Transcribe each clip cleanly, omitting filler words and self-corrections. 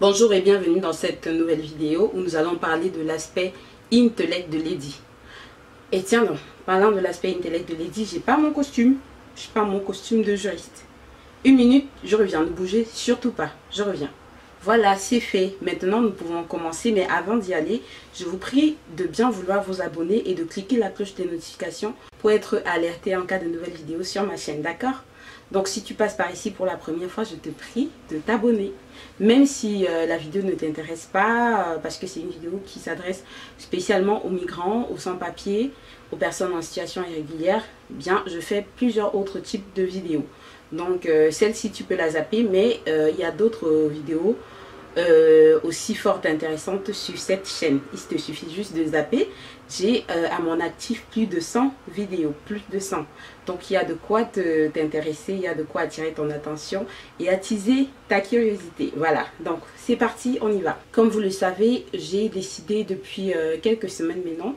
Bonjour et bienvenue dans cette nouvelle vidéo où nous allons parler de l'aspect intellect de Lady. Et tiens donc, parlant de l'aspect intellect de Lady, j'ai pas mon costume. Je pas mon costume de juriste. Une minute, je reviens, ne bougez surtout pas, je reviens. Voilà, c'est fait. Maintenant, nous pouvons commencer, mais avant d'y aller, je vous prie de bien vouloir vous abonner et de cliquer la cloche des notifications pour être alerté en cas de nouvelles vidéos sur ma chaîne, d'accord? Donc si tu passes par ici pour la première fois, je te prie de t'abonner. Même si la vidéo ne t'intéresse pas, parce que c'est une vidéo qui s'adresse spécialement aux migrants, aux sans-papiers, aux personnes en situation irrégulière, bien je fais plusieurs autres types de vidéos. Donc celle-ci tu peux la zapper, mais il y a d'autres vidéos aussi fortes et intéressantes sur cette chaîne. Il te suffit juste de zapper. J'ai à mon actif plus de 100 vidéos, plus de 100. Donc il y a de quoi t'intéresser, il y a de quoi attirer ton attention et attiser ta curiosité. Voilà, donc c'est parti, on y va. Comme vous le savez, j'ai décidé depuis quelques semaines maintenant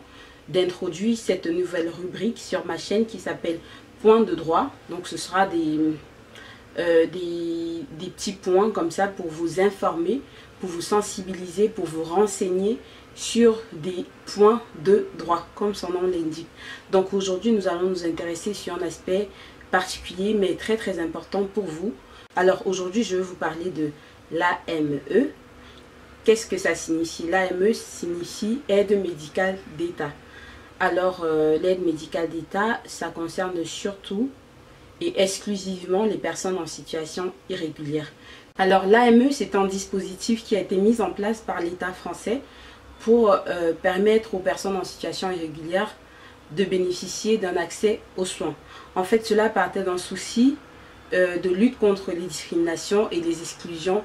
d'introduire cette nouvelle rubrique sur ma chaîne qui s'appelle Point de droit. Donc ce sera des petits points comme ça pour vous informer, pour vous sensibiliser, pour vous renseigner sur des points de droit, comme son nom l'indique. Donc aujourd'hui, nous allons nous intéresser sur un aspect particulier, mais très important pour vous. Alors aujourd'hui, je vais vous parler de l'AME. Qu'est-ce que ça signifie? L'AME signifie aide médicale d'État. Alors, l'aide médicale d'État, ça concerne surtout et exclusivement les personnes en situation irrégulière. Alors, l'AME, c'est un dispositif qui a été mis en place par l'État français pour permettre aux personnes en situation irrégulière de bénéficier d'un accès aux soins. En fait, cela partait d'un souci de lutte contre les discriminations et les exclusions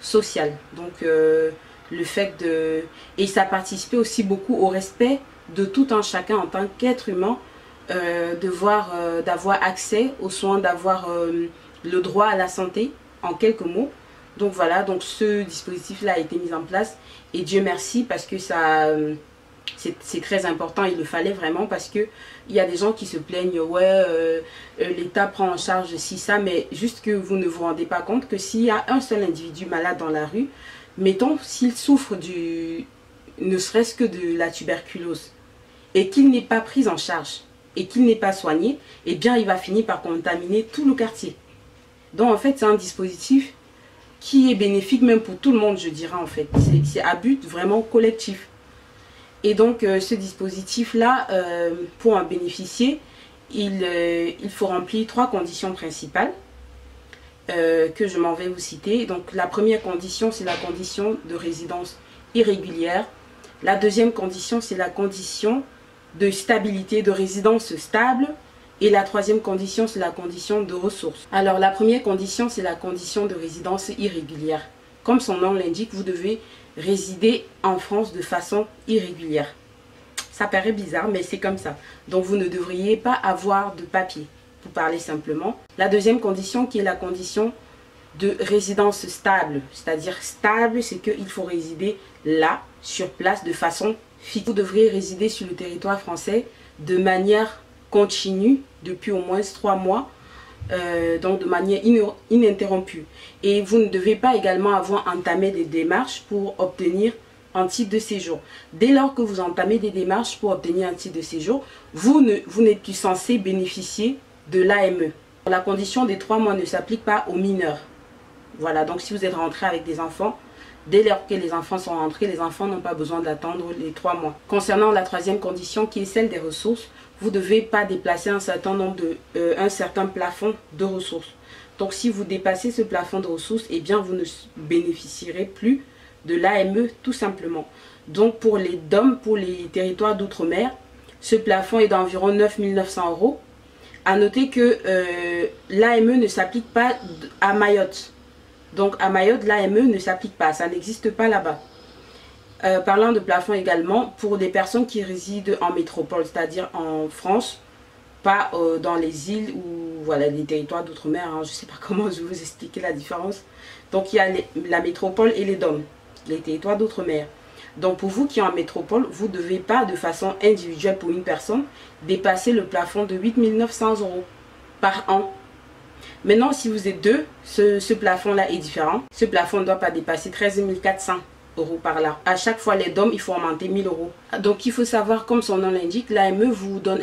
sociales. Donc, le fait de... Et ça participait aussi beaucoup au respect de tout un chacun en tant qu'être humain, d'avoir accès aux soins, d'avoir le droit à la santé, en quelques mots. Donc voilà, donc ce dispositif-là a été mis en place et Dieu merci parce que ça, c'est très important, il le fallait vraiment parce que il y a des gens qui se plaignent, ouais, l'État prend en charge ci, ça, mais juste que vous ne vous rendez pas compte que s'il y a un seul individu malade dans la rue, mettons s'il souffre ne serait-ce que de la tuberculose et qu'il n'est pas pris en charge et qu'il n'est pas soigné, eh bien il va finir par contaminer tout le quartier. Donc en fait c'est un dispositif qui est bénéfique même pour tout le monde, je dirais en fait. C'est à but vraiment collectif. Et donc ce dispositif-là, pour en bénéficier, il faut remplir 3 conditions principales que je m'en vais vous citer. Donc la première condition, c'est la condition de résidence irrégulière. La deuxième condition, c'est la condition de stabilité, de résidence stable. Et la troisième condition, c'est la condition de ressources. Alors la première condition, c'est la condition de résidence irrégulière. Comme son nom l'indique, vous devez résider en France de façon irrégulière. Ça paraît bizarre, mais c'est comme ça. Donc vous ne devriez pas avoir de papier, pour parler simplement. La deuxième condition, qui est la condition de résidence stable. C'est-à-dire stable, c'est qu'il faut résider là, sur place, de façon fixe. Vous devrez résider sur le territoire français de manière continue depuis au moins 3 mois, donc de manière ininterrompue. Et vous ne devez pas également avoir entamé des démarches pour obtenir un titre de séjour. Dès lors que vous entamez des démarches pour obtenir un titre de séjour, vous n'êtes plus censé bénéficier de l'AME. La condition des 3 mois ne s'applique pas aux mineurs. Voilà, donc si vous êtes rentré avec des enfants, dès lors que les enfants sont rentrés, les enfants n'ont pas besoin d'attendre les 3 mois. Concernant la troisième condition qui est celle des ressources, vous ne devez pas dépasser un certain plafond de ressources. Donc si vous dépassez ce plafond de ressources, eh bien vous ne bénéficierez plus de l'AME tout simplement. Donc pour les DOM, pour les territoires d'outre-mer, ce plafond est d'environ 9 900 €. À noter que l'AME ne s'applique pas à Mayotte. Donc à Mayotte, l'AME ne s'applique pas, ça n'existe pas là-bas. Parlant de plafond également, pour des personnes qui résident en métropole, c'est-à-dire en France, pas dans les îles ou voilà, les territoires d'outre-mer, hein, je ne sais pas comment je vais vous expliquer la différence. Donc il y a la métropole et les DOM, les territoires d'outre-mer. Donc pour vous qui êtes en métropole, vous ne devez pas de façon individuelle pour une personne dépasser le plafond de 8 900 € par an. Maintenant, si vous êtes deux, ce plafond-là est différent. Ce plafond ne doit pas dépasser 13 400 € par là. À chaque fois, les DOM, il faut augmenter 1000 €. Donc, il faut savoir, comme son nom l'indique, l'AME vous donne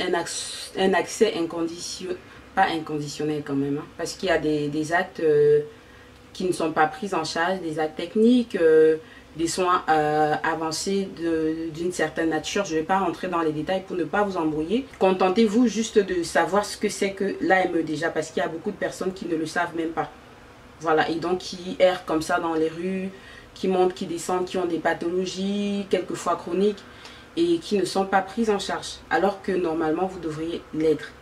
un accès inconditionnel, pas inconditionnel quand même, hein, parce qu'il y a des actes qui ne sont pas pris en charge, des actes techniques, des soins avancés d'une certaine nature. Je ne vais pas rentrer dans les détails pour ne pas vous embrouiller. Contentez-vous juste de savoir ce que c'est que l'AME déjà, parce qu'il y a beaucoup de personnes qui ne le savent même pas. Voilà, et donc qui errent comme ça dans les rues, qui montent, qui descendent, qui ont des pathologies, quelquefois chroniques, et qui ne sont pas prises en charge, alors que normalement vous devriez l'être.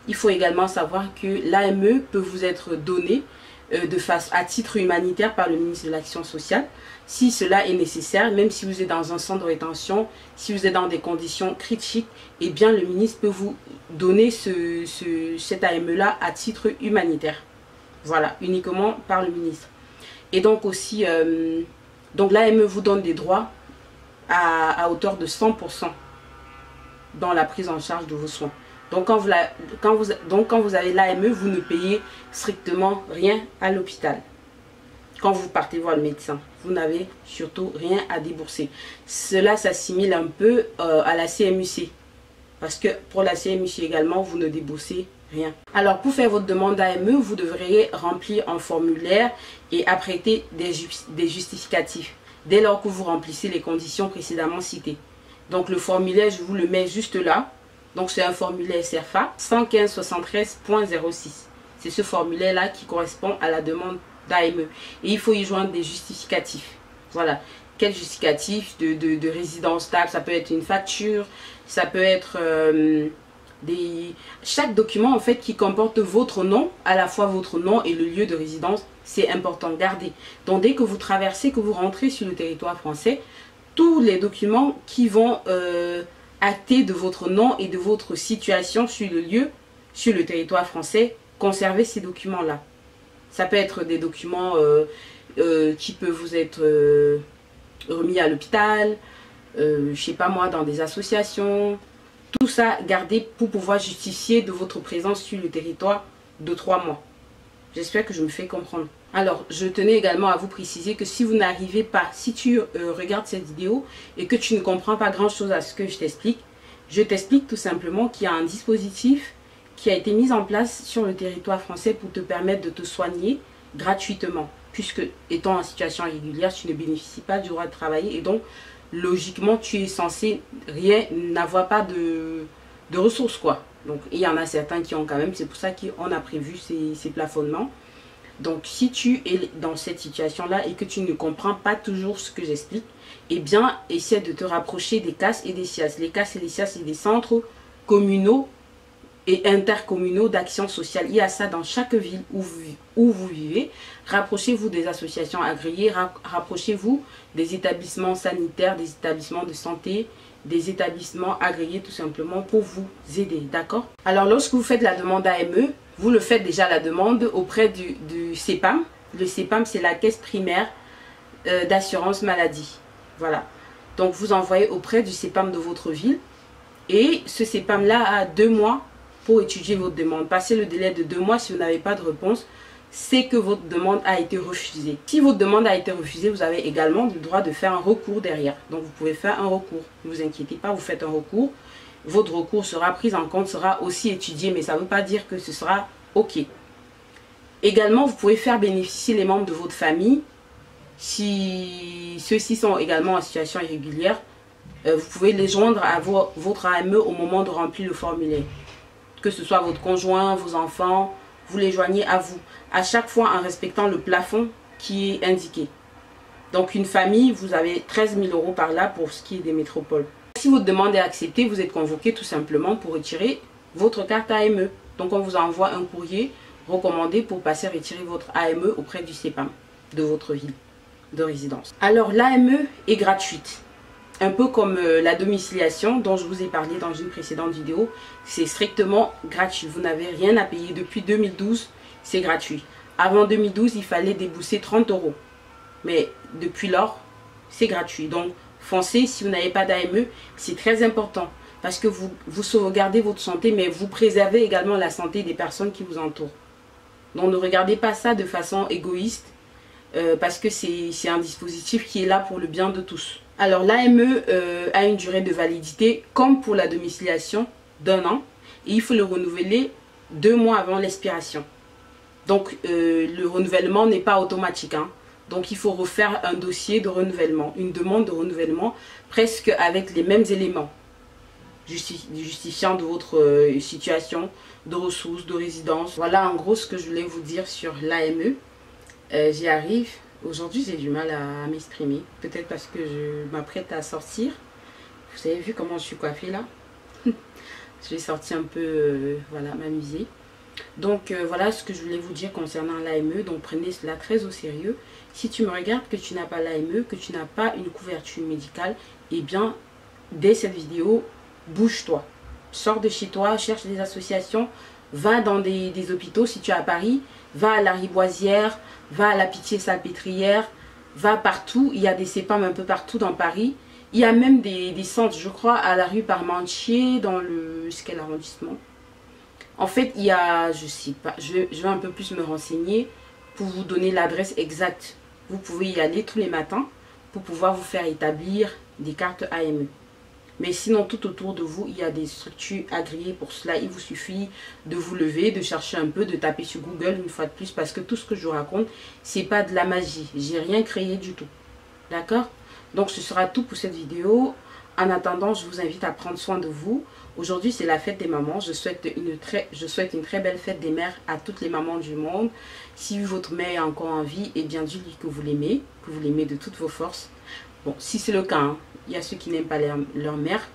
Il faut également savoir que l'AME peut vous être donné à titre humanitaire par le ministre de l'Action sociale, si cela est nécessaire, même si vous êtes dans un centre de rétention, si vous êtes dans des conditions critiques, eh bien le ministre peut vous donner cet AME-là à titre humanitaire. Voilà, uniquement par le ministre. Et donc aussi, donc l'AME vous donne des droits à hauteur de 100% dans la prise en charge de vos soins. Donc quand vous avez l'AME, vous ne payez strictement rien à l'hôpital. Quand vous partez voir le médecin, vous n'avez surtout rien à débourser. Cela s'assimile un peu à la CMUC. Parce que pour la CMUC également, vous ne déboursez rien. Alors pour faire votre demande d'AME, vous devriez remplir un formulaire et apprêter des justificatifs dès lors que vous remplissez les conditions précédemment citées. Donc le formulaire, je vous le mets juste là. Donc c'est un formulaire CERFA 11573.06. C'est ce formulaire là qui correspond à la demande d'AME. Et il faut y joindre des justificatifs. Voilà. Quel justificatif de résidence stable? Ça peut être une facture, ça peut être chaque document en fait qui comporte votre nom, à la fois votre nom et le lieu de résidence, c'est important de garder. Donc dès que vous traversez, que vous rentrez sur le territoire français, tous les documents qui vont acter de votre nom et de votre situation sur le lieu, sur le territoire français, conservez ces documents-là. Ça peut être des documents qui peuvent vous être remis à l'hôpital, je sais pas moi, dans des associations. Tout ça, gardez pour pouvoir justifier de votre présence sur le territoire de 3 mois. J'espère que je me fais comprendre. Alors, je tenais également à vous préciser que si vous n'arrivez pas, si tu regardes cette vidéo et que tu ne comprends pas grand-chose à ce que je t'explique tout simplement qu'il y a un dispositif qui a été mis en place sur le territoire français pour te permettre de te soigner gratuitement. Puisque, étant en situation irrégulière, tu ne bénéficies pas du droit de travailler et donc, logiquement, tu es censé n'avoir pas de ressources, quoi. Donc, il y en a certains qui ont quand même, c'est pour ça qu'on a prévu ces plafonnements. Donc, si tu es dans cette situation-là et que tu ne comprends pas toujours ce que j'explique, eh bien, essaie de te rapprocher des CAS et des SIAS. Les CAS et les SIAS, c'est des centres communaux et intercommunaux d'action sociale. Il y a ça dans chaque ville où vous vivez. Rapprochez-vous des associations agréées, rapprochez-vous des établissements sanitaires, des établissements de santé, des établissements agréés tout simplement pour vous aider, d'accord? Alors lorsque vous faites la demande AME, vous le faites déjà la demande auprès du CEPAM. Le CEPAM, c'est la caisse primaire d'assurance maladie. Voilà. Donc vous envoyez auprès du CEPAM de votre ville et ce CEPAM-là a 2 mois pour étudier votre demande. Passez le délai de 2 mois si vous n'avez pas de réponse, c'est que votre demande a été refusée. Si votre demande a été refusée, vous avez également le droit de faire un recours derrière. Donc vous pouvez faire un recours. Ne vous inquiétez pas, vous faites un recours. Votre recours sera pris en compte, sera aussi étudié, mais ça ne veut pas dire que ce sera OK. Également, vous pouvez faire bénéficier les membres de votre famille. Si ceux-ci sont également en situation irrégulière, vous pouvez les joindre à votre AME au moment de remplir le formulaire. Que ce soit votre conjoint, vos enfants, vous les joignez à vous. À chaque fois en respectant le plafond qui est indiqué. Donc une famille, vous avez 13 000 € par là pour ce qui est des métropoles. Si votre demande est acceptée, vous êtes convoqué tout simplement pour retirer votre carte AME. Donc on vous envoie un courrier recommandé pour passer retirer votre AME auprès du CEPAM de votre ville de résidence. Alors l'AME est gratuite. Un peu comme la domiciliation dont je vous ai parlé dans une précédente vidéo. C'est strictement gratuit. Vous n'avez rien à payer. Depuis 2012, c'est gratuit. Avant 2012, il fallait débourser 30 €. Mais depuis lors, c'est gratuit. Donc, foncez si vous n'avez pas d'AME. C'est très important. Parce que vous sauvegardez votre santé, mais vous préservez également la santé des personnes qui vous entourent. Donc ne regardez pas ça de façon égoïste parce que c'est un dispositif qui est là pour le bien de tous. Alors l'AME a une durée de validité comme pour la domiciliation d'1 an et il faut le renouveler 2 mois avant l'expiration. Donc le renouvellement n'est pas automatique, hein. Donc il faut refaire un dossier de renouvellement, une demande de renouvellement presque avec les mêmes éléments justifiant de votre situation de ressources, de résidence. Voilà en gros ce que je voulais vous dire sur l'AME. J'y arrive. Aujourd'hui j'ai du mal à m'exprimer. Peut-être parce que je m'apprête à sortir. Vous avez vu comment je suis coiffée là. Je vais sortir un peu, voilà, m'amuser. Donc voilà ce que je voulais vous dire concernant l'AME. Donc prenez cela très au sérieux. Si tu me regardes que tu n'as pas l'AME, que tu n'as pas une couverture médicale, eh bien dès cette vidéo, bouge-toi. Sors de chez toi, cherche des associations, va dans des hôpitaux si tu es à Paris, va à la Riboisière, va à la Pitié-Salpêtrière, va partout. Il y a des CEPAM un peu partout dans Paris. Il y a même des centres, je crois, à la rue Parmentier, dans le... quel arrondissement? En fait, il y a, je sais pas, je vais un peu plus me renseigner pour vous donner l'adresse exacte. Vous pouvez y aller tous les matins pour pouvoir vous faire établir des cartes AME. Mais sinon, tout autour de vous, il y a des structures agréées pour cela. Il vous suffit de vous lever, de chercher un peu, de taper sur Google une fois de plus. Parce que tout ce que je vous raconte, c'est pas de la magie. J'ai rien créé du tout. D'accord? Donc, ce sera tout pour cette vidéo. En attendant, je vous invite à prendre soin de vous. Aujourd'hui, c'est la fête des mamans. Je souhaite une très belle fête des mères à toutes les mamans du monde. Si votre mère est encore en vie, eh bien, dites-lui que vous l'aimez de toutes vos forces. Bon, si c'est le cas, hein, il y a ceux qui n'aiment pas leur mère,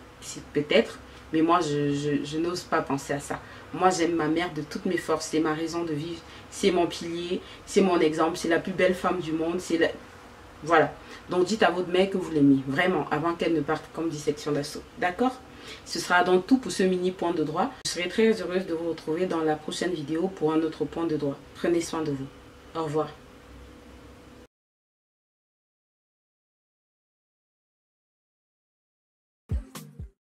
peut-être, mais moi, je n'ose pas penser à ça. Moi, j'aime ma mère de toutes mes forces. C'est ma raison de vivre, c'est mon pilier, c'est mon exemple, c'est la plus belle femme du monde. Voilà. Donc, dites à votre mère que vous l'aimez, vraiment, avant qu'elle ne parte comme dissection d'assaut. D'accord? Ce sera donc tout pour ce mini point de droit. Je serai très heureuse de vous retrouver dans la prochaine vidéo pour un autre point de droit. Prenez soin de vous. Au revoir.